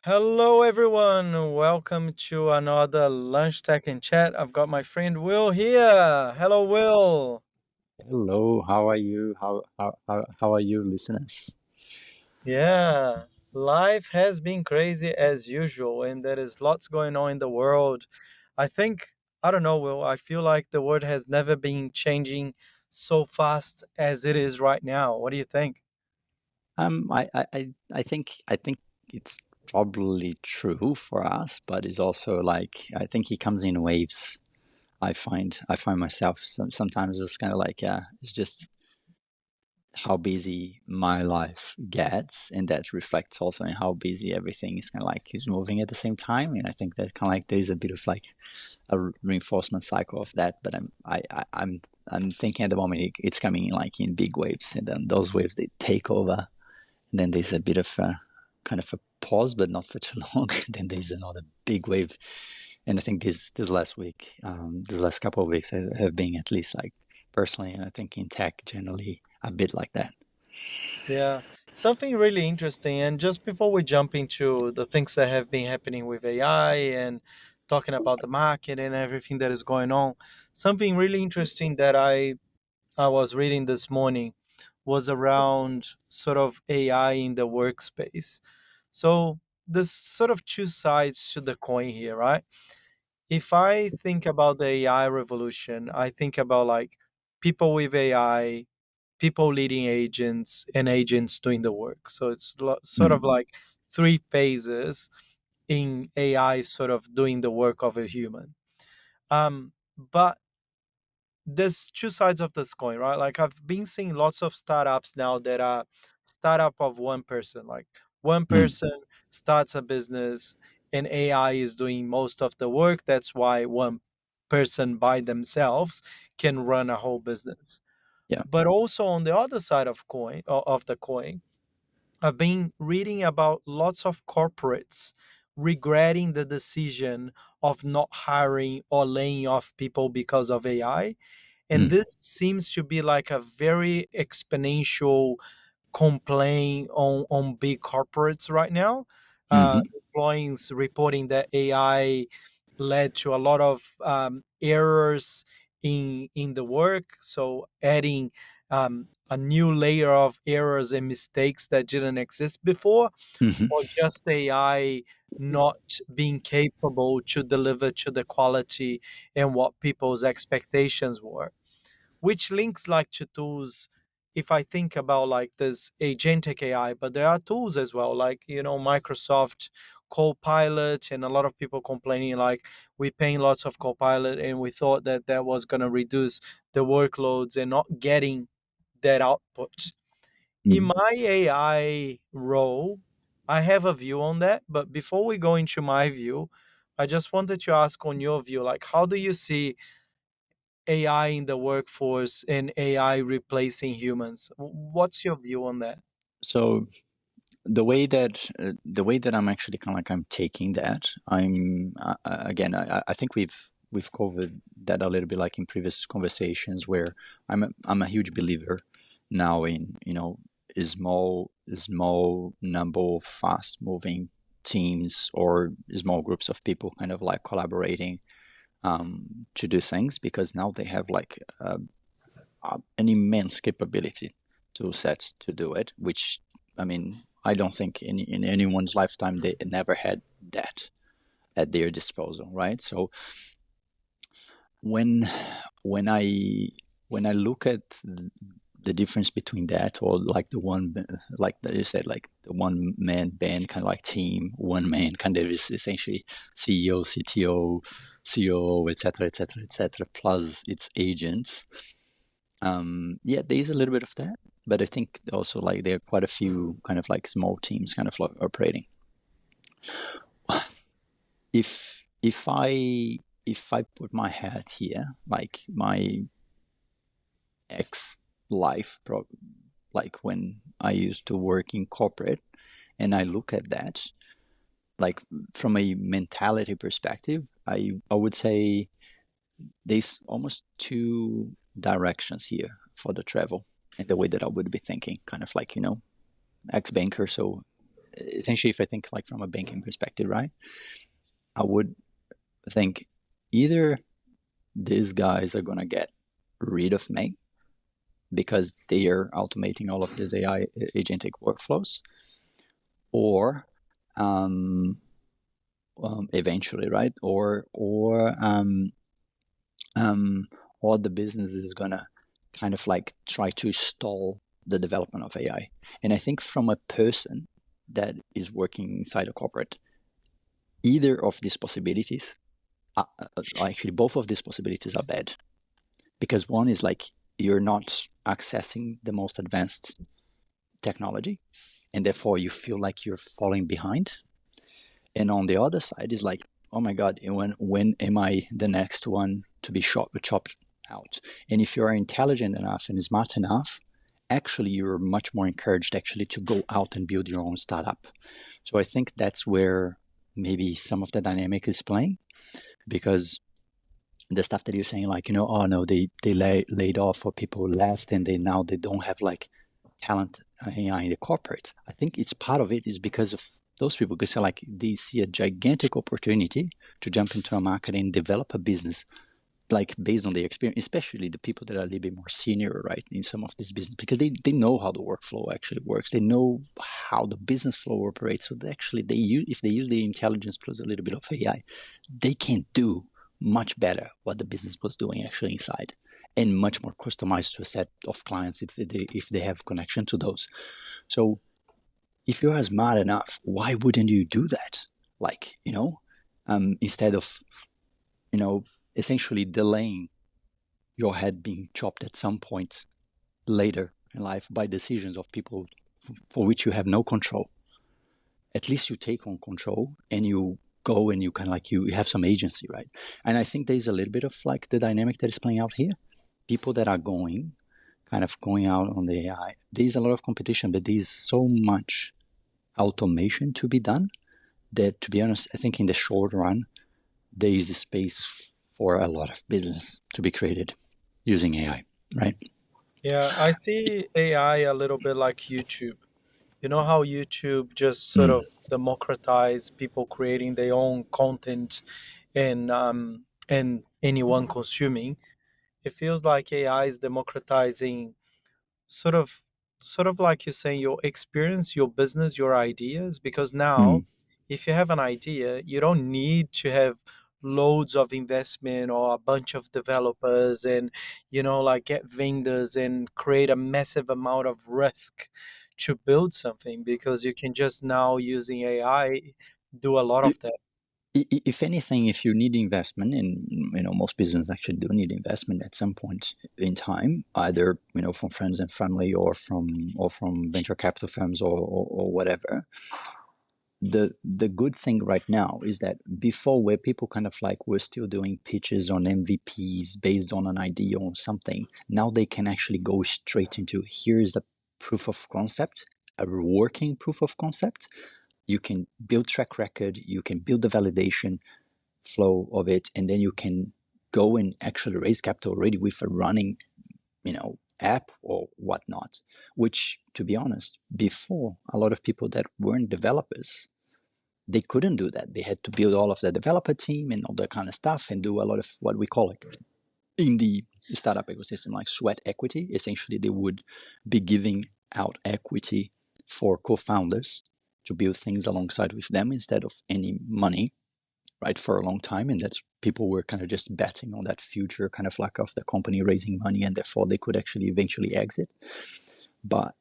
Hello, everyone. Welcome to another Lunch Tech and Chat. I've got my friend Will here. Hello, Will. Hello, how are you? How are you, listeners? Yeah, life has been crazy as usual, and there is lots going on in the world. I think, I don't know, Will, I feel like the world has never been changing so fast as it is right now. What do you think? I think it's probably true for us, but it's also like I think he comes in waves. I find myself sometimes it's kind of like it's just how busy my life gets, and that reflects also in how busy everything is kind of like is moving at the same time. And I think that kind of like there's a bit of like a reinforcement cycle of that. But I'm thinking at the moment it's coming in like in big waves, and then those waves they take over, and then there's a bit of a kind of a pause, but not for too long. And then there's another big wave, and I think this last week, this last couple of weeks have been at least like personally, and I think in tech generally a bit like that. Yeah, something really interesting. And just before we jump into the things that have been happening with AI and talking about the market and everything that is going on, something really interesting that I was reading this morning was around sort of AI in the workspace. So there's sort of two sides to the coin here, right? If I think about the AI revolution, I think about like people with AI, people leading agents, and agents doing the work. So it's sort of Mm. like three phases in AI sort of doing the work of a human. But there's two sides of this coin, right? Like I've been seeing lots of startups now that are startup of one person. Like one Mm. person starts a business and AI is doing most of the work. That's why one person by themselves can run a whole business. Yeah. But also on the other side of the coin, I've been reading about lots of corporates regretting the decision of not hiring or laying off people because of AI, and Mm. this seems to be like a very exponential complaint on big corporates right now. Hmm. Employees reporting that AI led to a lot of errors in the work, so adding a new layer of errors and mistakes that didn't exist before, Hmm. or just AI not being capable to deliver to the quality and what people's expectations were, which links like to tools. If I think about like this agentic AI, but there are tools as well, like Microsoft CoPilot, and a lot of people complaining like we're paying lots of CoPilot and we thought that that was going to reduce the workloads and not getting that output. In Mm. my AI role, I have a view on that, but before we go into my view, I just wanted to ask on your view, like how do you see AI in the workforce and AI replacing humans? What's your view on that? So the way that I'm actually kind of like I'm taking that, again I think we've covered that a little bit like in previous conversations where I'm a huge believer now in a small number of fast moving teams or small groups of people kind of like collaborating to do things, because now they have like an immense capability tool set to do it, which I mean, I don't think in anyone's lifetime they never had that at their disposal, right? So when when I when I look at the difference between that or like the one, like you said, like the one man band kind of like team, one man kind of is essentially CEO, CTO, COO, etc., etc., etc., plus its agents. Yeah, there's a little bit of that, but I think also like there are quite a few kind of like small teams kind of like operating. If I put my hat here, like my ex life, like when I used to work in corporate, and I look at that, like from a mentality perspective, I would say there's almost two directions here for the travel and the way that I would be thinking, kind of like ex banker, so essentially, if I think like from a banking perspective, right, I would think either these guys are going to get rid of me because they are automating all of these AI agentic workflows, or um, eventually, right, um, or the business is going to kind of like try to stall the development of AI. And I think from a person that is working inside a corporate, either of these possibilities, actually both of these possibilities are bad, because one is like you're not accessing the most advanced technology, and therefore you feel like you're falling behind. And on the other side is like, oh my god, when am I the next one to be chopped out? And if you are intelligent enough and smart enough, actually you're much more encouraged actually to go out and build your own startup. So I think that's where maybe some of the dynamic is playing, because the stuff that you're saying, like, oh no, they laid off, or people left, and they don't have like talent AI in the corporate. I think it's part of it is because of those people, because like they see a gigantic opportunity to jump into a market and develop a business, like based on their experience, especially the people that are a little bit more senior, right, in some of this business, because they know how the workflow actually works. They know how the business flow operates. So they use, if they use the intelligence plus a little bit of AI, they can do much better what the business was doing actually inside, and much more customized to a set of clients if they have connection to those. So if you're smart enough, why wouldn't you do that? Like, instead of, you know, essentially delaying your head being chopped at some point later in life by decisions of people for which you have no control. At least you take on control and you go and you kind of like you have some agency, right? And I think there's a little bit of like the dynamic that is playing out here. People that are going out on the AI, there's a lot of competition, but there's so much automation to be done that, to be honest, I think in the short run, there is a space for a lot of business to be created using AI, right? Yeah, I see AI a little bit like YouTube. You know how YouTube just sort Mm, of democratize people creating their own content and anyone consuming. It feels like AI is democratizing sort of sort of like you're saying your experience, your business, your ideas, because now mm. if you have an idea, you don't need to have loads of investment or a bunch of developers and like get vendors and create a massive amount of risk to build something, because you can just now using AI do a lot of that. If anything, if you need investment, and most businesses actually do need investment at some point in time, either from friends and family, or from venture capital firms, or whatever. The good thing right now is that before, where people kind of like were still doing pitches on MVPs based on an idea or something, now they can actually go straight into, here's a proof of concept, a working proof of concept. You can build track record, you can build the validation flow of it, and then you can go and actually raise capital already with a running, app or whatnot. Which, to be honest, before, a lot of people that weren't developers, they couldn't do that. They had to build all of the developer team and all that kind of stuff, and do a lot of what we call it in the startup ecosystem, like sweat equity. Essentially, they would be giving out equity for co-founders to build things alongside with them instead of any money, right, for a long time. And that's, people were kind of just betting on that future kind of like of the company raising money, and therefore they could actually eventually exit. But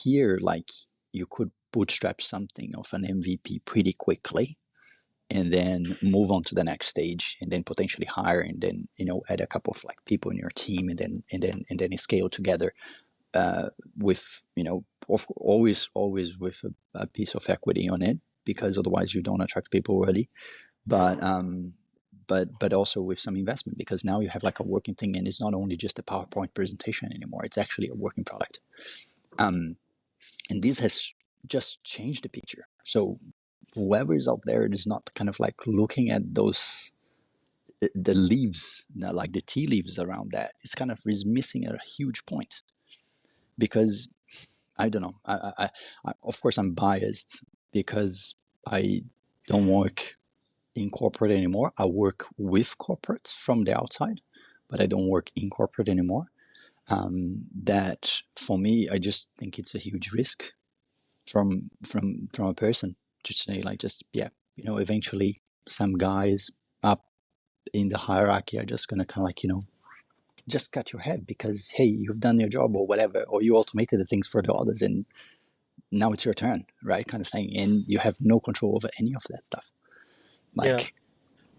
here, like, you could bootstrap something of an MVP pretty quickly, and then move on to the next stage, and then potentially hire, and then add a couple of like people in your team, and then scale together, with always with a piece of equity on it, because otherwise you don't attract people early. But also with some investment, because now you have like a working thing, and it's not only just a PowerPoint presentation anymore, it's actually a working product. And this has just changed the picture. So whoever is out there is not kind of like looking at those, the leaves, like the tea leaves around that, it's kind of is missing a huge point. Because I don't know. Of course, I'm biased because I don't work in corporate anymore. I work with corporates from the outside, but I don't work in corporate anymore. That for me, I just think it's a huge risk from a person to say like, just yeah, eventually some guys up in the hierarchy are just gonna kind of like, just cut your head because hey, you've done your job or whatever, or you automated the things for the others, and now it's your turn, right? Kind of thing, and you have no control over any of that stuff. Yeah. Like,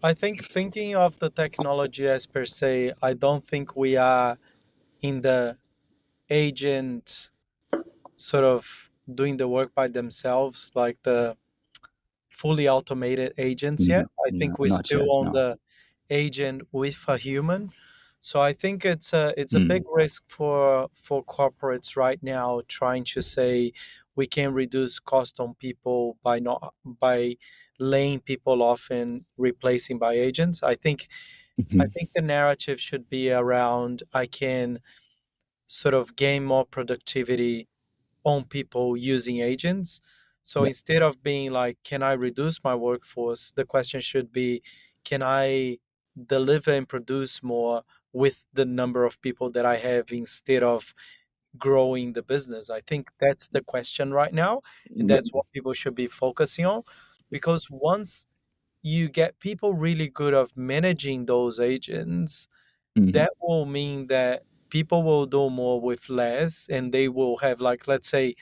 I think thinking of the technology as per se, I don't think we are in the agent sort of doing the work by themselves, like the fully automated agents yet. no, I no, think we're not still yet. on No. the agent with a human. So I think it's a big Mm, risk for corporates right now trying to say we can reduce cost on people by laying people off and replacing by agents. I think the narrative should be around I can sort of gain more productivity on people using agents. So yeah. instead of being like, can I reduce my workforce? The question should be, can I deliver and produce more with the number of people that I have instead of growing the business? I think that's the question right now. And Yeah. that's what people should be focusing on. Because once you get people really good of managing those agents, Mm-hmm. that will mean that people will do more with less and they will have, like, let's say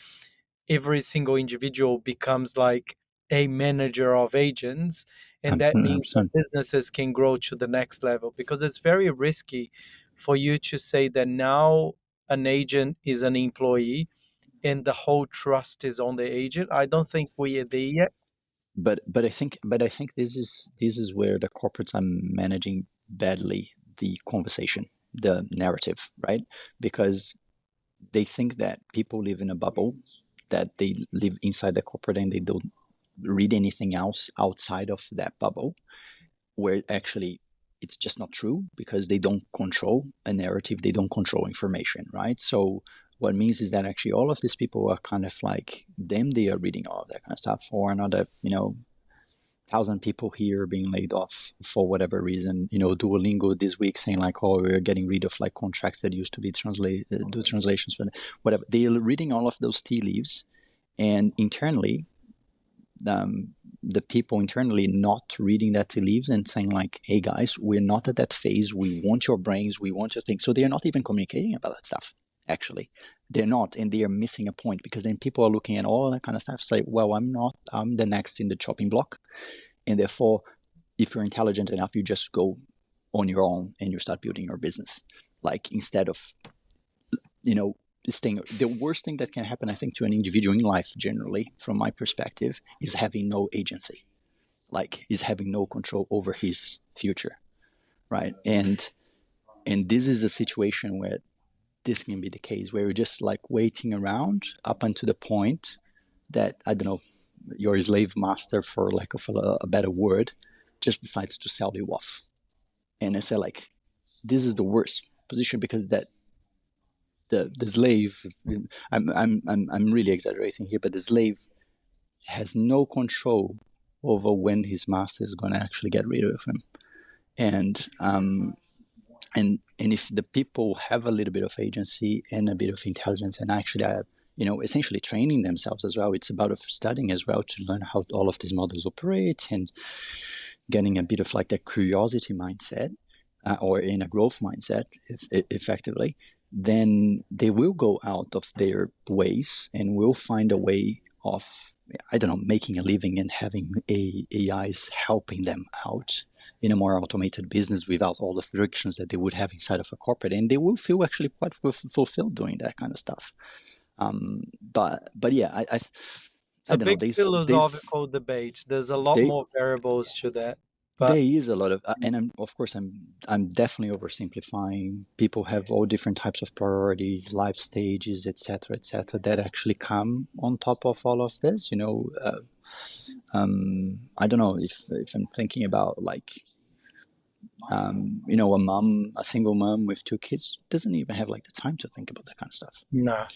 every single individual becomes like a manager of agents, and that means that 100%. businesses can grow to the next level, because it's very risky for you to say that now an agent is an employee and the whole trust is on the agent. I don't think we are there yet. But I think this is where the corporates are managing badly the conversation, the narrative, right? Because they think that people live in a bubble, that they live inside the corporate and they don't read anything else outside of that bubble, where actually it's just not true because they don't control a narrative, they don't control information, right? So what it means is that actually all of these people are kind of like them, they are reading all of that kind of stuff, or another, 1,000 people here being laid off for whatever reason. Duolingo this week saying like, "Oh, we're getting rid of like contracts that used to be do translations for whatever." They're reading all of those tea leaves, and internally, the people internally not reading that tea leaves and saying like, "Hey guys, we're not at that phase. We want your brains. We want your things." So they're not even communicating about that stuff. Actually, they're not, and they are missing a point because then people are looking at all that kind of stuff. Say, "Well, I'm not. I'm the next in the chopping block." And therefore, if you're intelligent enough, you just go on your own and you start building your business. Like, instead of, this thing, the worst thing that can happen, I think, to an individual in life, generally, from my perspective, is having no agency. Like, is having no control over his future, right? And this is a situation where this can be the case, where you're just like waiting around up until the point that, I don't know, your slave master, for lack of a better word, just decides to sell you off. And I say like, this is the worst position because that the slave, I'm really exaggerating here, but the slave has no control over when his master is going to actually get rid of him. And and if the people have a little bit of agency and a bit of intelligence and actually are, essentially training themselves as well, it's about studying as well to learn how all of these models operate and getting a bit of like that curiosity mindset, or in a growth mindset, effectively, then they will go out of their ways and will find a way of, I don't know, making a living and having AIs helping them out in a more automated business without all the frictions that they would have inside of a corporate, and they will feel actually quite fulfilled doing that kind of stuff. But yeah, It's I a don't know. big This philosophical debate. There's a lot they more variables to that. There But is a lot of, and of course, I'm definitely oversimplifying. People have all different types of priorities, life stages, etc., etc., that actually come on top of all of this. I don't know if I'm thinking about like a single mom with two kids doesn't even have like the time to think about that kind of stuff, Nah.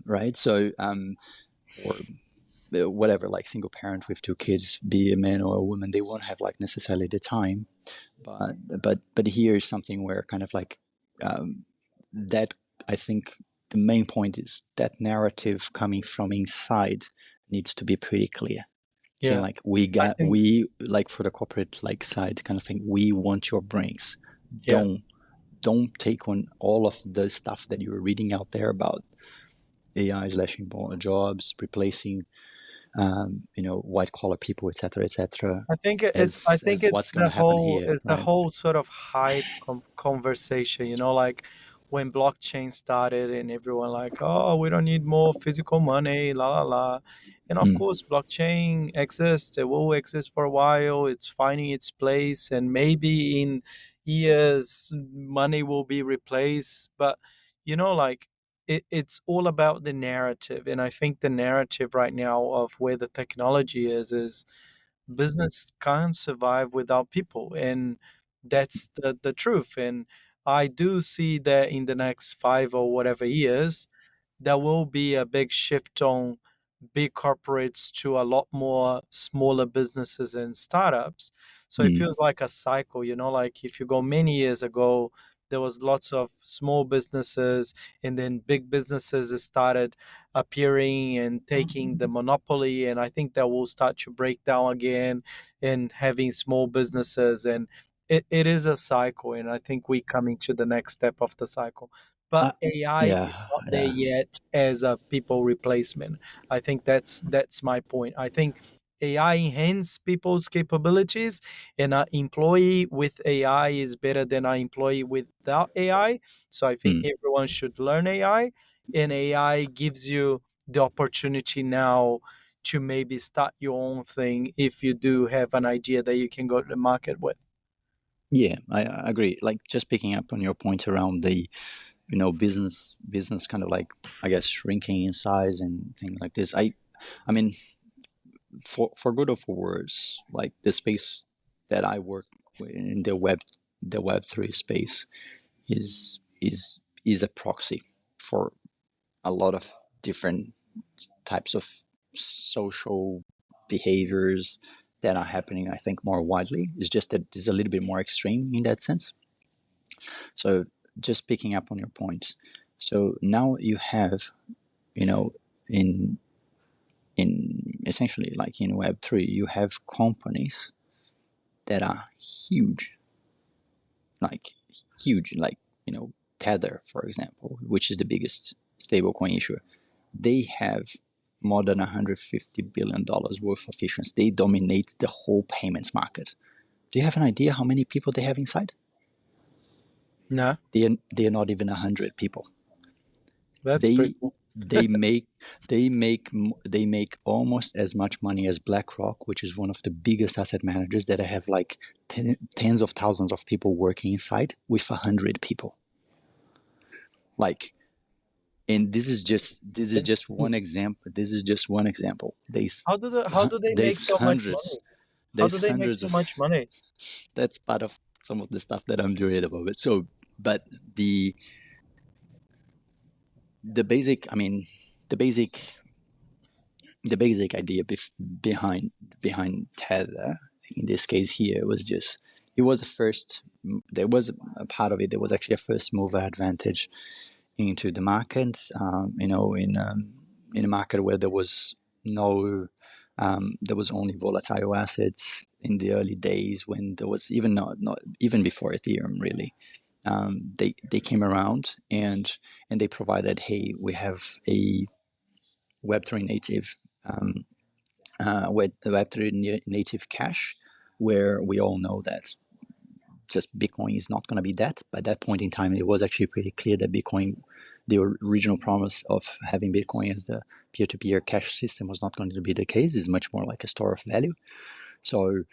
right? So, or whatever, like single parent with two kids, be a man or a woman, they won't have like necessarily the time. But here is something where kind of like that. I think the main point is that narrative coming from inside needs to be pretty clear. Saying Yeah. like I think. we like for the corporate like side kind of thing, we want your brains. Yeah. Don't take on all of the stuff that you're reading out there about AI slashing jobs, replacing white collar people, etc., I think it's I think as it's what's going to happen here, the right? whole sort of hype conversation, like when blockchain started and everyone like, oh, we don't need more physical money, la la la. And of Mm, course, blockchain exists. It will exist for a while. It's finding its place, and maybe in years, money will be replaced. But like it's all about the narrative, and I think the narrative right now of where the technology is business can't survive without people, and that's the truth. And I do see that in the next 5 or whatever years there will be a big shift on big corporates to a lot more smaller businesses and startups. So it mm, feels like a cycle, like if you go many years ago, there was lots of small businesses, and then big businesses started appearing and taking the monopoly. And I think that will start to break down again and having small businesses. And it is a cycle. And I think we're coming to the next step of the cycle. But uh, AI is yeah, not there yeah. yet as a people replacement. I think that's my point. I think AI enhance people's capabilities, and an employee with AI is better than an employee without AI. So I think Mm. everyone should learn AI, and AI gives you the opportunity now to maybe start your own thing if you do have an idea that you can go to the market with. Yeah, I agree. Like just picking up on your point around the business kind of like I guess shrinking in size and things like this. I mean, for good or for worse, like the space that I work in, the web 3 space is a proxy for a lot of different types of social behaviors that are happening, I think, more widely. It's just that it's a little bit more extreme in that sense. So just picking up on your points. So now you have, you know, in essentially like in Web3, you have companies that are huge, like huge, like Tether, for example, which is the biggest stablecoin issuer. They have more than $150 billion worth of issuance. They dominate the whole payments market. Do you have an idea how many people they have inside? No, They are not even 100 people. that's pretty They cool. they make they make almost as much money as BlackRock, which is one of the biggest asset managers that have like tens of thousands of people working inside with 100 people. Like, and this is just one example. This is just one example. How do they make There's so much money? hundreds. How There's do they make hundreds so of. much money? That's part of some of the stuff that I'm doing at the moment. So, but the basic, I mean, the basic the basic idea behind Tether in this case here was just it was a first. There was a part of it. There was actually a first mover advantage into the market. In a market where there was no, there was only volatile assets in the early days when there was even not even before Ethereum really. They came around and they provided, hey, we have a Web3 native Web3 native cash, where we all know that just Bitcoin is not going to be that. By that point in time, it was actually pretty clear that Bitcoin, the original promise of having Bitcoin as the peer-to-peer cash system, was not going to be the case. It's much more like a store of value. So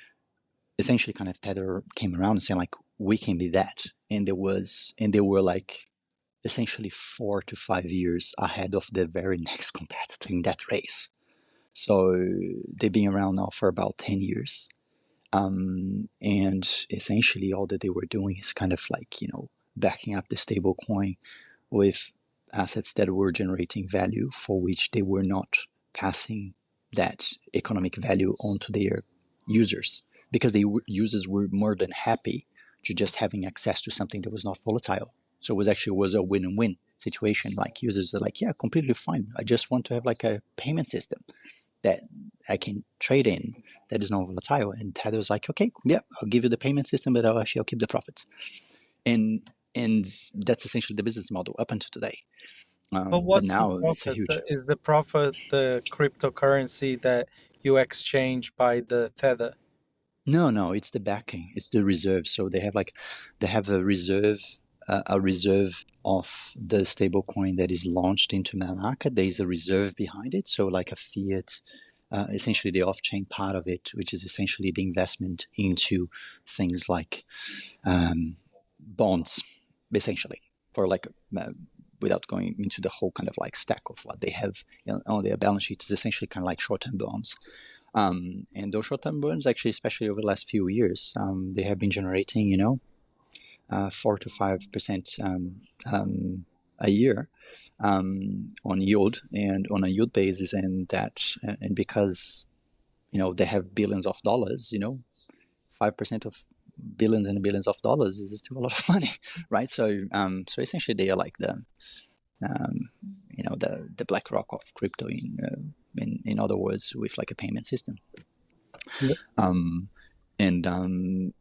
essentially, kind of Tether came around and saying like, we can be that, and they were like essentially 4 to 5 years ahead of the very next competitor in that race. So they've been around now for about 10 years. And essentially, all that they were doing is kind of like, backing up the stable coin with assets that were generating value for which they were not passing that economic value onto their users, because the users were more than happy to just having access to something that was not volatile. So it was a win-win situation. Like, users are like, yeah, completely fine. I just want to have like a payment system that I can trade in that is non volatile. And Tether was like, okay, yeah, I'll give you the payment system, but I'll keep the profits. And that's essentially the business model up until today. But But what's the now it's a profit? huge. Is the profit the cryptocurrency that you exchange by the tether? No, it's the backing. It's the reserve. So they have a reserve of the stablecoin that is launched into the market. There is a reserve behind it. So like a fiat, essentially the off-chain part of it, which is essentially the investment into things like bonds, essentially, for like without going into the whole kind of like stack of what they have on their balance sheet, is essentially kind of like short-term bonds. And those short-term bonds, actually, especially over the last few years, they have been generating, 4 to 5% a year on yield, and on a yield basis, and because they have billions of dollars, 5% of billions and billions of dollars is still a lot of money, right? So essentially, they are like the BlackRock of crypto, in other words, with like a payment system. Yeah. And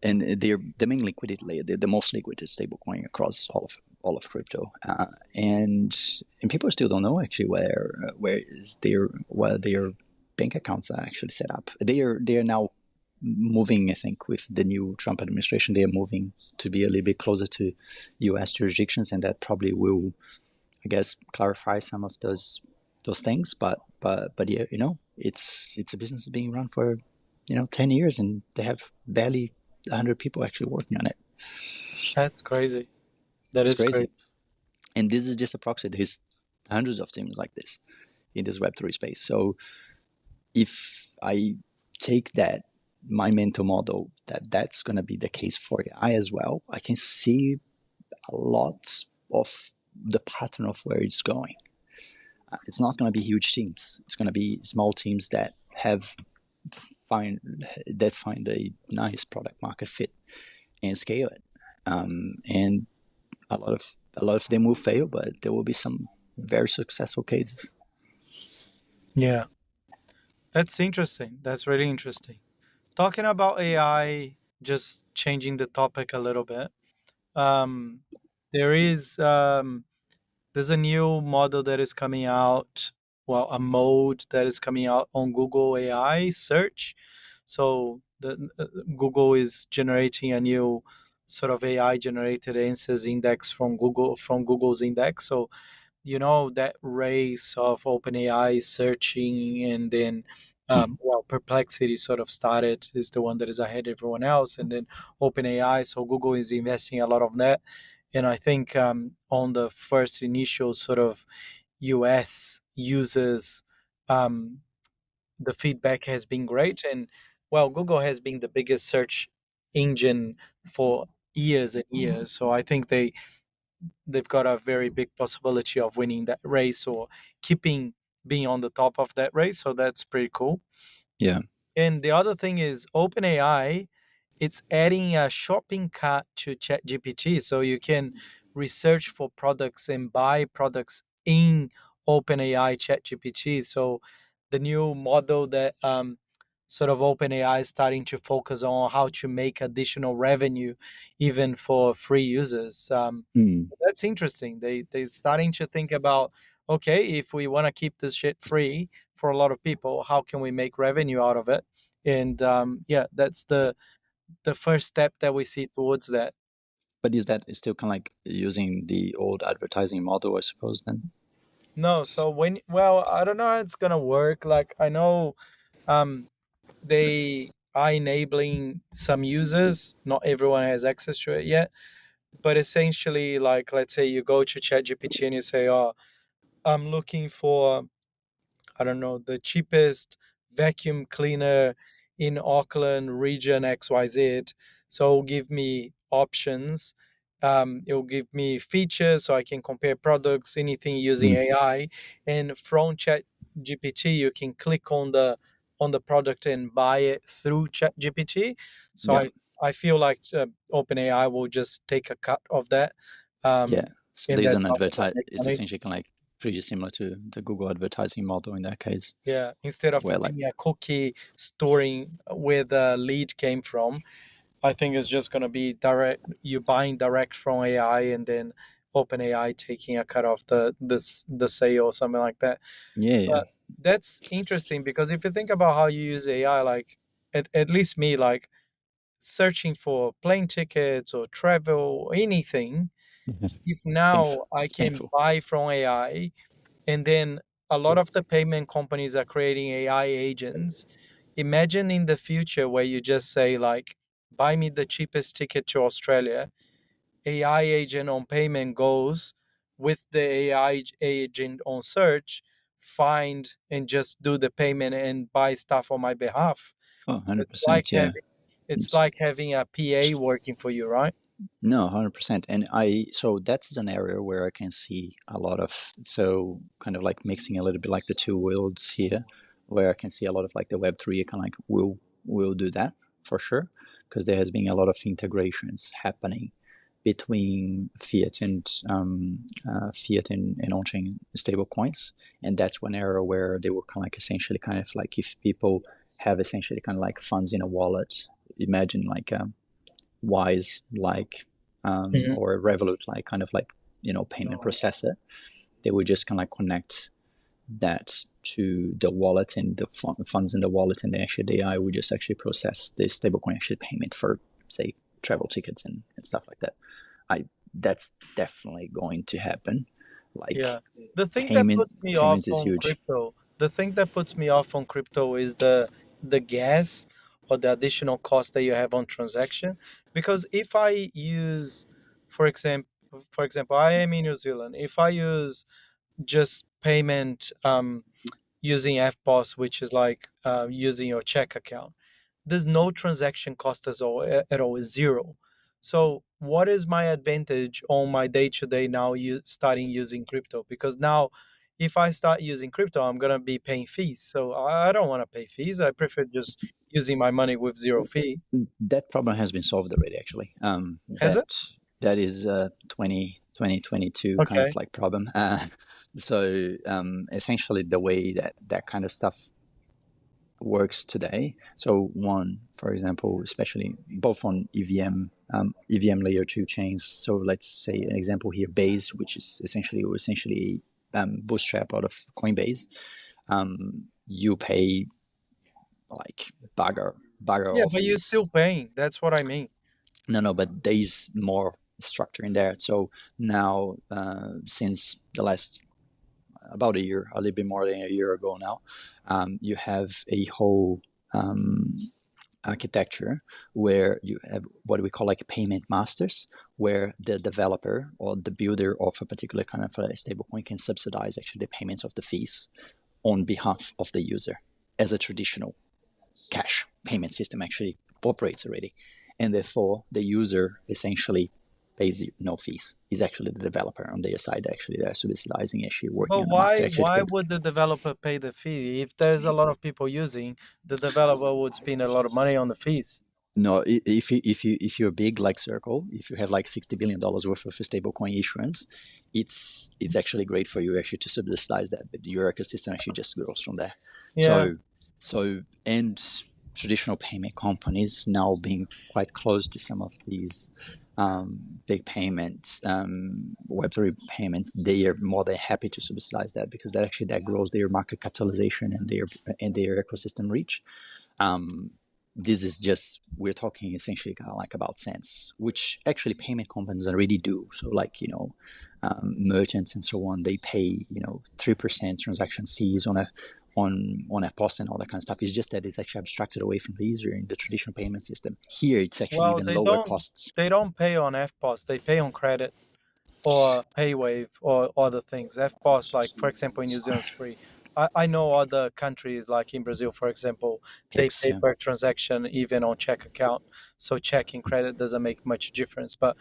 they're the main liquidity layer, the most liquid stablecoin across all of crypto, and people still don't know actually where their bank accounts are actually set up. They are now moving, I think, with the new Trump administration. They are moving to be a little bit closer to U.S. jurisdictions, and that probably will, I guess, clarify some of those things. But yeah, it's a business being run for 10 years, and they have barely 100 people actually working on it. That's crazy. That It's is crazy. crazy. And this is just a proxy. There's hundreds of teams like this in this Web3 space. So if I take that, my mental model, that's going to be the case for AI as well, I can see a lot of the pattern of where it's going. It's not going to be huge teams. It's going to be small teams that find a nice product market fit and scale it. And a lot of them will fail, but there will be some very successful cases. Yeah. That's interesting. That's really interesting. Talking about AI, just changing the topic a little bit. Um, there is there's a new model that is coming out. Well, a mode that is coming out on Google AI search. So Google is generating a new sort of AI generated answers index from Google's index. So that race of OpenAI searching, and then Hmm. Perplexity sort of started, is the one that is ahead of everyone else, and then OpenAI. So Google is investing a lot of that, and I think on the first initial sort of US users, um, the feedback has been great, and Google has been the biggest search engine for years and years. So I think they've got a very big possibility of winning that race or keeping being on the top of that race. So that's pretty cool. Yeah. And the other thing is OpenAI, it's adding a shopping cart to ChatGPT, so you can research for products and buy products in OpenAI ChatGPT. So the new model that sort of OpenAI is starting to focus on how to make additional revenue even for free users. Hmm. That's interesting. They're starting to think about, okay, if we want to keep this shit free for a lot of people, how can we make revenue out of it? And yeah, that's the first step that we see towards that. But is that still kind of like using the old advertising model, I suppose, then? No, so I don't know how it's gonna work. Like I know um, they are enabling some users. Not everyone has access to it yet, but essentially, like let's say you go to ChatGPT and you say, "Oh, I'm looking for, I don't know, the cheapest vacuum cleaner in Auckland region XYZ. So it'll give me options. It'll give me features so I can compare products, anything using Mm, AI. And from Chat GPT, you can click on the product and buy it through Chat GPT. So yeah, I feel like OpenAI will just take a cut of that. yeah. Um, So and there's that's an how they're gonna advertise. make It's money. essentially kind of like pretty similar to the Google advertising model in that case, Yeah, instead of where like, being a cookie storing where the lead came from, I think it's just going to be direct. You buying direct from AI, and then OpenAI taking a cut off the sale or something like that. yeah, yeah, But that's interesting because if you think about how you use AI, like at least me, like searching for plane tickets or travel or anything, mhm. if Painful. now I It's can painful. buy from AI, and then a lot of the payment companies are creating AI agents. Imagine in the future where you just say like, buy me the cheapest ticket to Australia. AI agent on payment goes with the AI agent on search, find and just do the payment and buy stuff on my behalf. Oh, So it's like 100%. Yeah. having it's It's, like having a PA working for you, right? no, 100%. And so that's an area where I can see a lot of, so kind of like mixing a little bit like the two worlds here, where I can see a lot of like the Web3 kind of like will do that for sure, because there has been a lot of integrations happening between fiat and on-chain stable coins. And that's one area where they were kind of like essentially kind of like if people have essentially kind of like funds in a wallet, imagine like Wise like Mhm. or Revolut like kind of like payment processor. They would just kind of like connect that to the wallet and the funds in the wallet, and the AI would just actually process the stablecoin actually payment for say travel tickets and stuff like that. I That's definitely going to happen. Yeah. Like The thing that puts me off payments is on huge. crypto, the thing that puts me off on crypto is the gas or the additional cost that you have on transaction. Because if I use, for example, I am in New Zealand. If I use just payment using FPOS, which is like using your check account, there's no transaction cost at all. Is zero. So what is my advantage on my day to day now? You starting using crypto, because now if I start using crypto, I'm gonna be paying fees. So I don't want to pay fees. I prefer just using my money with zero fee. That problem has been solved already. Actually, Has it? that is a 2022 kind of Okay. like problem. So essentially, the way that kind of stuff works today. So one, for example, especially both on EVM layer two chains. So let's say an example here, Base, which is essentially bootstrap out of Coinbase. You pay like bagger Yeah, of but you're fees. still paying. That's what I mean. No, but there's more structure in there. So now, since the last about a year, a little bit more than a year ago now, you have a whole architecture where you have what we call like payment masters, where the developer or the builder of a particular kind of a stablecoin can subsidize actually the payments of the fees on behalf of the user as a traditional cash payment system actually operates already. And therefore, the user essentially pays no fees. Is actually the developer on their side actually they're subsidizing actually working But on the market actually to why pay. would the developer pay the fee? If there's a lot of people using, the developer would spend a lot of money on the fees. No, if you're big like Circle, if you have like $60 billion worth of stablecoin issuance, it's actually great for you actually to subsidize that, but your ecosystem actually just grows from there. Yeah. So and traditional payment companies now being quite close to some of these big payments, Web3 payments, they are more than happy to subsidize that because that grows their market capitalization and their ecosystem reach. This is just we're talking essentially kind of like about cents, which actually payment companies already do. So like merchants and so on, they pay 3% transaction fees on a post and all that kind of stuff. It's just that it's actually abstracted away from the user in the traditional payment system. Here, it's actually Well, even lower costs. they don't pay on FPOS. They pay on credit or PayWave or other things. FPOS, like for example, in New Zealand, is free. I know other countries, like in Brazil, for example, they Pix, pay yeah. per transaction even on check account. So checking credit doesn't make much difference. But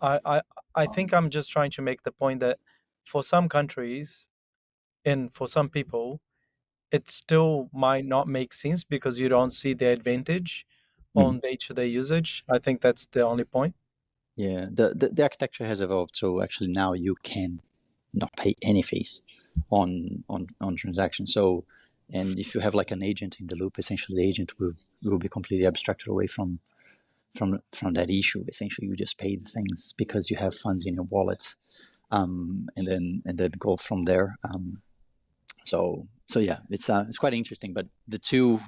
I, I, I think I'm just trying to make the point that for some countries and for some people, it still might not make sense because you don't see the advantage Mhm. on day-to-day usage. I think that's the only point. Yeah, the architecture has evolved, so actually now you can not pay any fees on transactions. So, and if you have like an agent in the loop, essentially the agent will be completely abstracted away from that issue. Essentially, you just pay the things because you have funds in your wallet, and then go from there. So yeah, it's quite interesting. But the two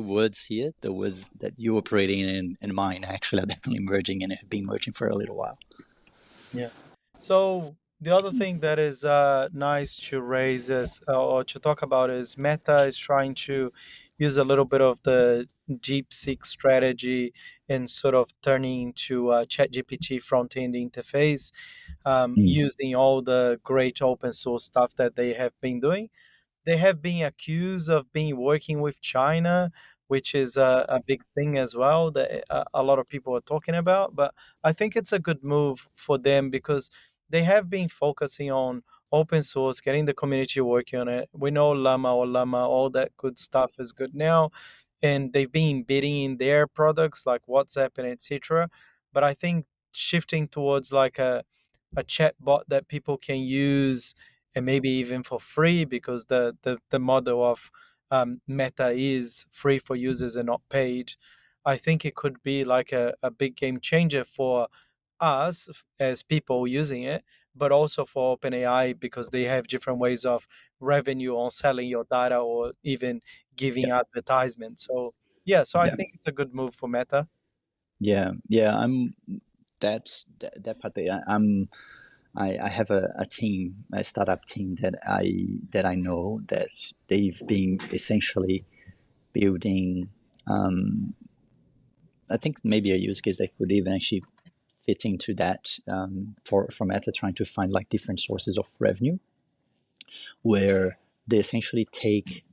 words here, the words that you operating in and mine, actually are definitely merging and have been merging for a little while. Yeah. So the other thing that is nice to raise is or to talk about is Meta is trying to use a little bit of the DeepSeek strategy and sort of turning into a ChatGPT front end interface, Mm. using all the great open source stuff that they have been doing. They have been accused of being working with China, which is a big thing as well that a lot of people are talking about. But I think it's a good move for them because they have been focusing on open source, getting the community working on it. We know Llama, all that good stuff is good now, and they've been embedding in their products like WhatsApp and etc. But I think shifting towards like a chat bot that people can use and maybe even for free because the model of Meta is free for users and not paid. I think it could be like a big game changer for us as people using it, but also for OpenAI because they have different ways of revenue on selling your data or even Yeah, giving advertisements. So yeah, so I yeah, think it's a good move for Meta. yeah, yeah. That part. I have a team, a startup team that I know that they've been essentially building. I think maybe a use case that could even actually fit into that, for Meta, trying to find like different sources of revenue where they essentially take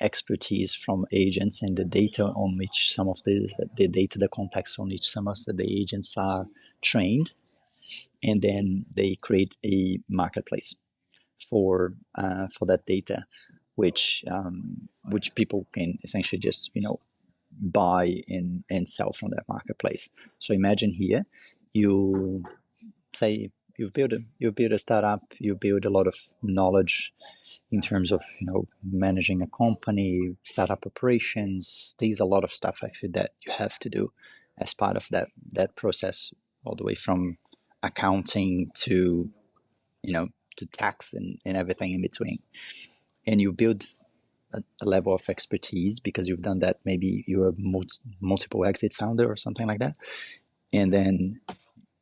expertise from agents and the data on which some of the data, the context on which some of the agents are trained, and then they create a marketplace for that data, which people can essentially just buy and sell from that marketplace. So imagine here, you say you build a startup, you build a lot of knowledge in terms of managing a company, startup operations. There's a lot of stuff actually that you have to do as part of that process, all the way from accounting to tax and everything in between. And you build a level of expertise because you've done that. Maybe you're a multiple exit founder or something like that. And then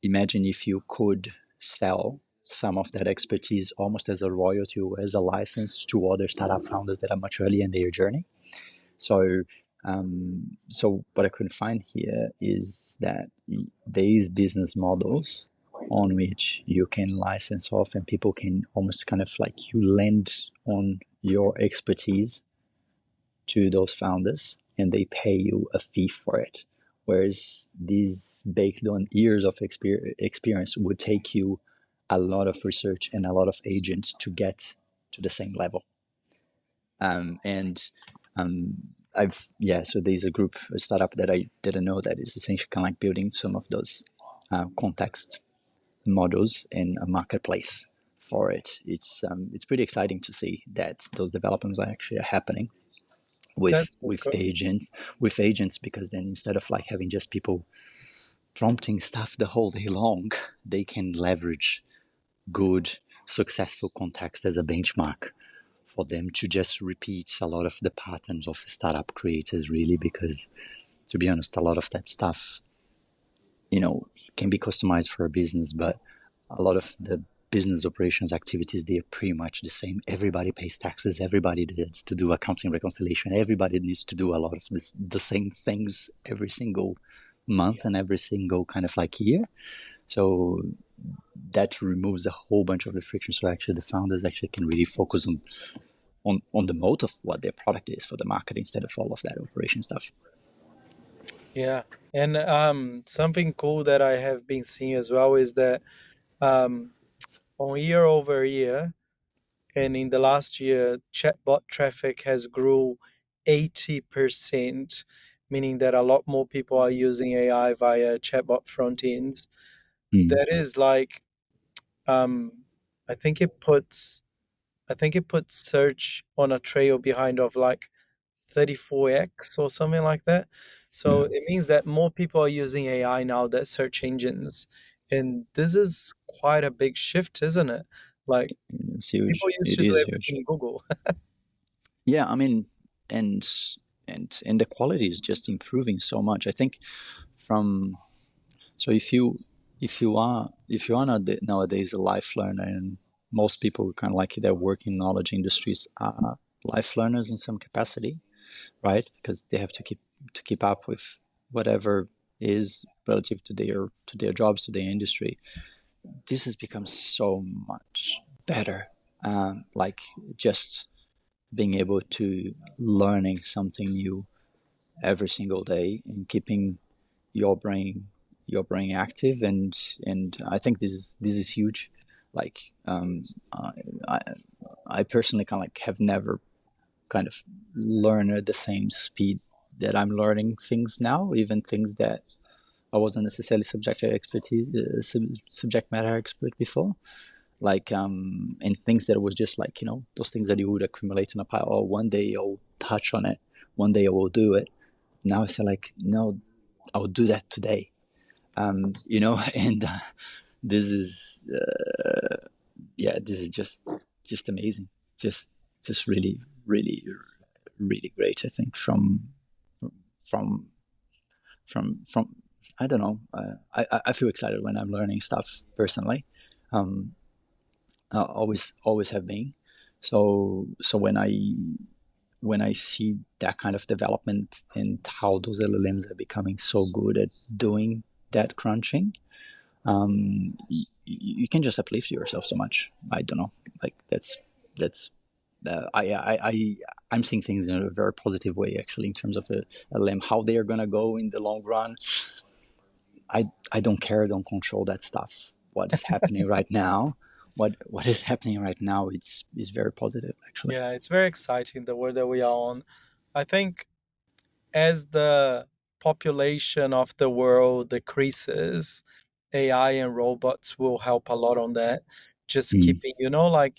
imagine if you could sell some of that expertise almost as a royalty or as a license to other startup founders that are much earlier in their journey. So what I couldn't find here is that these business models on which you can license off and people can almost kind of like you lend on your expertise to those founders and they pay you a fee for it. Whereas these baked on years of experience would take you a lot of research and a lot of agents to get to the same level. And so there's a startup that I didn't know that is essentially kind of like building some of those context models in a marketplace for it. It's pretty exciting to see that those developments are actually happening with That's with cool. agents with agents because then instead of like having just people prompting stuff the whole day long, they can leverage good successful context as a benchmark for them to just repeat a lot of the patterns of startup creators, really, because to be honest, a lot of that stuff, can be customized for a business, but a lot of the business operations activities, they're pretty much the same. Everybody pays taxes, everybody needs to do accounting reconciliation, everybody needs to do a lot of the same things every single month and every single kind of like year. So that removes a whole bunch of the friction. So actually, the founders actually can really focus on the mode of what their product is for the market instead of all of that operation stuff. Yeah. And something cool that I have been seeing as well is that um, on year over year, and in the last year, chatbot traffic has grew 80%, meaning that a lot more people are using AI via chatbot front ends. Mm. That is like, um, I think it puts, I think it puts search on a trail behind of like 34x or something like that. So Yeah, it means that more people are using AI now than search engines. And this is quite a big shift, isn't it? Like it's people huge. used It to do is everything huge. in Google. Yeah, I mean, and and the quality is just improving so much. I think from so if you are not nowadays a life learner, and most people kind of like their working knowledge industries are life learners in some capacity, right? Because they have to keep up with whatever is relative to their jobs, to their industry. This has become so much better. Like just being able to learning something new every single day and keeping your brain active, and I think this is huge. Like I, I personally kind of like have never kind of learned at the same speed that I'm learning things now, even things that I wasn't necessarily subject matter expert before. Like and things that was just like those things that you would accumulate in a pile. Oh, one day I'll touch on it. One day I will do it. Now it's like no, I will do that today. And this is yeah, this is just amazing. Just just really really great. I think from from I don't know. I feel excited when I'm learning stuff personally. Um, always have been. So when I see that kind of development and how those LLMs are becoming so good at doing that crunching, you can just uplift yourself so much. I don't know, like that's I'm seeing things in a very positive way actually in terms of the LM, how they are gonna go in the long run. I don't care, don't control that stuff. What is happening right now? What is happening right now? It's is very positive actually. Yeah, it's very exciting the world that we are on. I think as the population of the world decreases, AI and robots will help a lot on that. Just Mm, keeping, you're going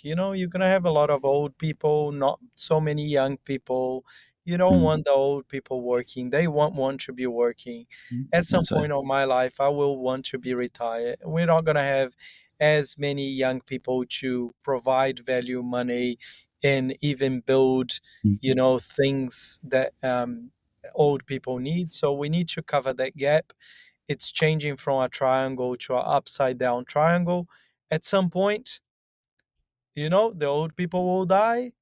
to have a lot of old people, not so many young people. You don't mm, want the old people working. They won't want to be working. mm. At some That's right. point of my life, I will want to be retired. We're not going to have as many young people to provide value, money, and even build, Mm. things that old people need. So we need to cover that gap. It's changing from a triangle to an upside down triangle. At some point, the old people will die,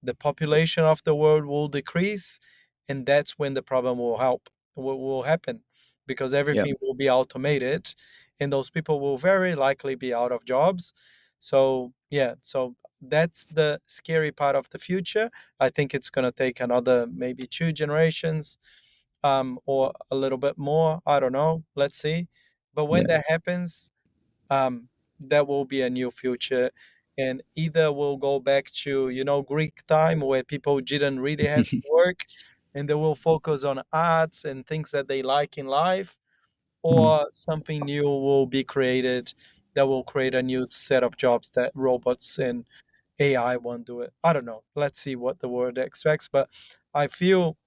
the population of the world will decrease, and that's when the problem will happen because Yeah. everything will be automated and those people will very likely be out of jobs. So, yeah, so that's the scary part of the future. I think it's going to take another maybe 2 generations, or a little bit more. I don't know. Let's see. But when Yeah. that happens, um, that will be a new future. And either we'll go back to, Greek time where people didn't really have to work and they will focus on arts and things that they like in life, Mm. or something new will be created that will create a new set of jobs that robots and AI won't do it. I don't know. Let's see what the world expects. But I feel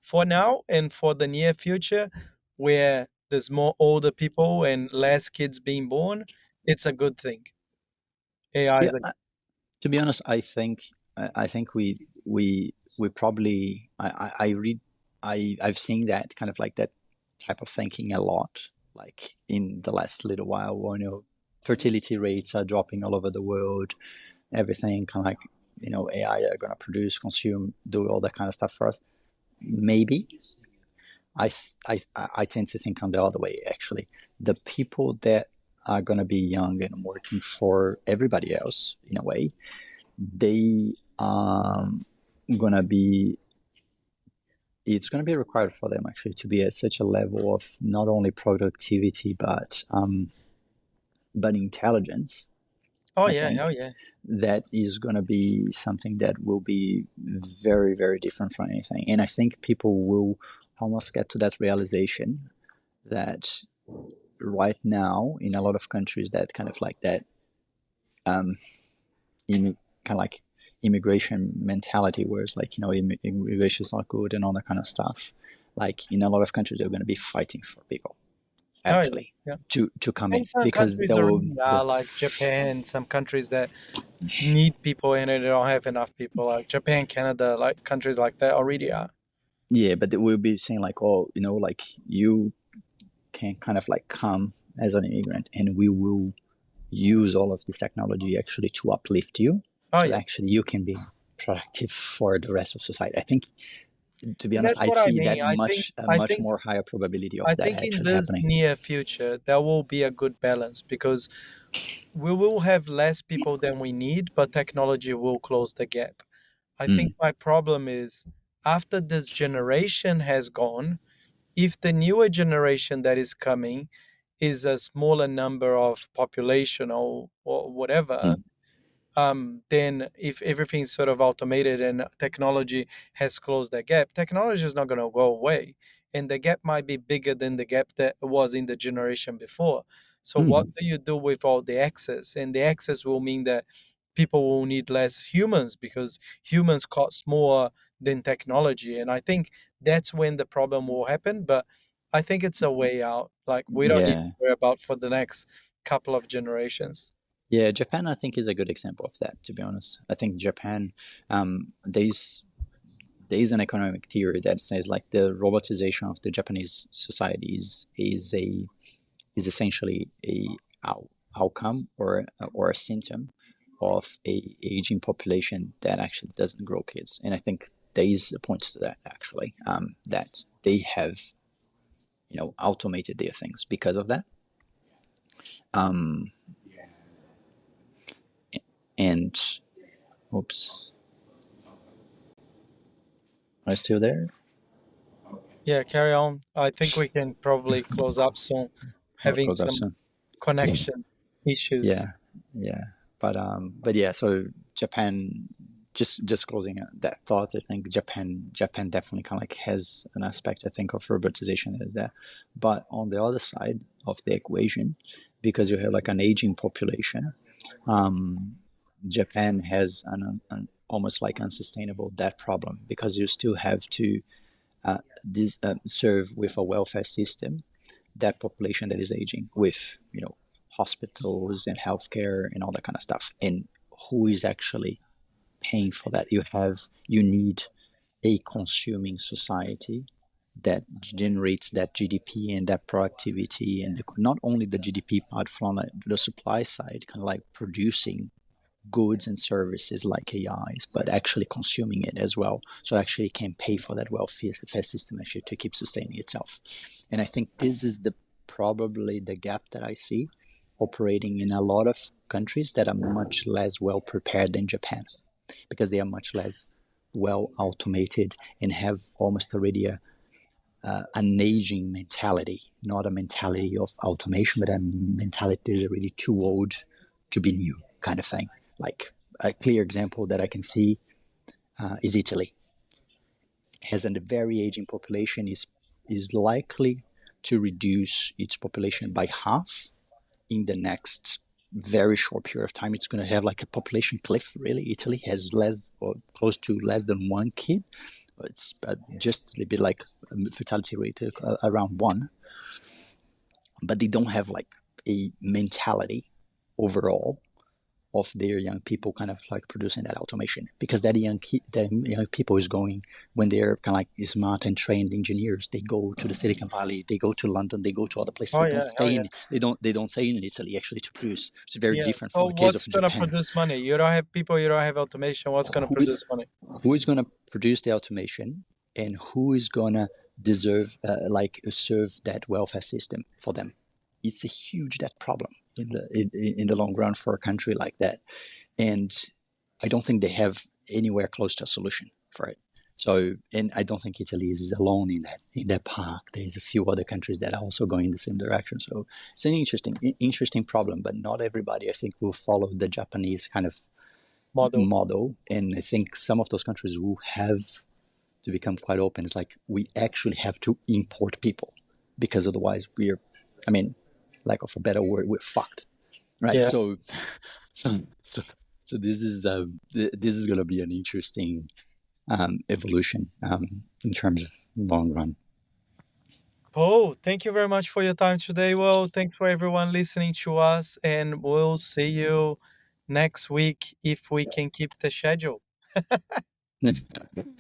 for now and for the near future, where there's more older people and less kids being born, it's a good thing. AI Yeah. is a To be honest, I think we probably I read I've seen that kind of like that type of thinking a lot, like in the last little while. When fertility rates are dropping all over the world, everything kind of like AI are gonna produce, consume, do all that kind of stuff for us. Maybe I tend to think on the other way actually. The people that are going to be young and working for everybody else in a way, they are going to be, it's going to be required for them actually to be at such a level of not only productivity but intelligence. Oh I yeah, think hell yeah. that is going to be something that will be very, very different from anything. And I think people will almost get to that realization that right now in a lot of countries that kind of like that kind of like immigration mentality where it's like, immigration is not good and all that kind of stuff. Like in a lot of countries, they're going to be fighting for people Oh yeah, actually yeah. to come And in some because countries already are like Japan, some countries that need people and they don't have enough people, like Japan, Canada, like countries like that already are. yeah, but they will be saying like, oh, like you can kind of like come as an immigrant and we will use all of this technology actually to uplift you Oh so that yeah. actually you can be productive for the rest of society. I think, to be And honest, that's I what I see that mean. a much more higher probability of I that think in actually this happening. near future there will be a good balance because we will have less people than we need, but technology will close the gap. I think Mm, my problem is after this generation has gone, if the newer generation that is coming is a smaller number of population or whatever, mm, then if everything's sort of automated and technology has closed that gap, technology is not going to go away. And the gap might be bigger than the gap that was in the generation before. So, what mm. do you do with all the access? And the access will mean that people will need less humans because humans cost more than technology. And I think that's when the problem will happen. But I think it's a way out. Like, we don't need to Yeah, worry about for the next couple of generations. yeah. Japan, I think, is a good example of that. To be honest, I think Japan, there's an economic theory that says like the robotization of the Japanese society is essentially a outcome or a symptom of a aging population that actually doesn't grow kids. And I think there is a point to that actually, that they have automated their things because of that. And oops, are you still there? Yeah, carry on. I think we can probably close up soon, Or having close up some soon? Yeah. connections issues. Yeah, yeah, but yeah. So Japan, just closing that thought, I think Japan definitely kind of like has an aspect I think of robotization is there, but on the other side of the equation, because you have like an aging population, Japan has an almost like unsustainable debt problem because you still have to serve with a welfare system that population that is aging with hospitals and healthcare and all that kind of stuff, and who is actually paying for that? You need a consuming society that generates that GDP and that productivity, and not only the GDP part from the supply side, kind of like producing goods and services like AIs, but actually consuming it as well. So actually it can pay for that welfare system actually to keep sustaining itself. And I think this is the probably the gap that I see operating in a lot of countries that are much less well prepared than Japan, because they are much less well automated and have almost already an aging mentality, not a mentality of automation, but a mentality that is really too old to be new, kind of thing. Like a clear example that I can see is Italy. Has a very aging population, is likely to reduce its population by half in the next very short period of time. It's going to have like a population cliff. Really, Italy has less or close to less than one kid. It's just a little bit like a fertility rate around one, but they don't have like a mentality overall of their young people kind of like producing that automation, because that young people is going, when they're kind of like smart and trained engineers, they go to the Silicon Valley, they go to London, they go to other places. Oh They don't yeah, hell stay yeah. in they don't stay in Italy actually to produce. It's very Yeah. different So from the case of what's gonna Japan. produce money? You don't have people, you don't have automation. What's gonna who, produce money? who is going to produce the automation, and who is going to deserve like serve that welfare system for them? It's a huge that problem. in the long run for a country like that. And I don't think they have anywhere close to a solution for it. So, and I don't think Italy is alone in that path. There's a few other countries that are also going in the same direction. So it's an interesting problem, but not everybody, I think, will follow the Japanese kind of Model. model. And I think some of those countries will have to become quite open. It's like we actually have to import people because otherwise we're, I mean, lack of a better word, we're fucked, right? Yeah. So, so this is going to be an interesting evolution in terms of long run. Oh, thank you very much for your time today. Well, thanks for everyone listening to us, and we'll see you next week if we can keep the schedule.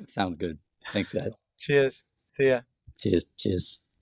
Sounds good. Thanks, guys. Cheers. See ya. Cheers. Cheers.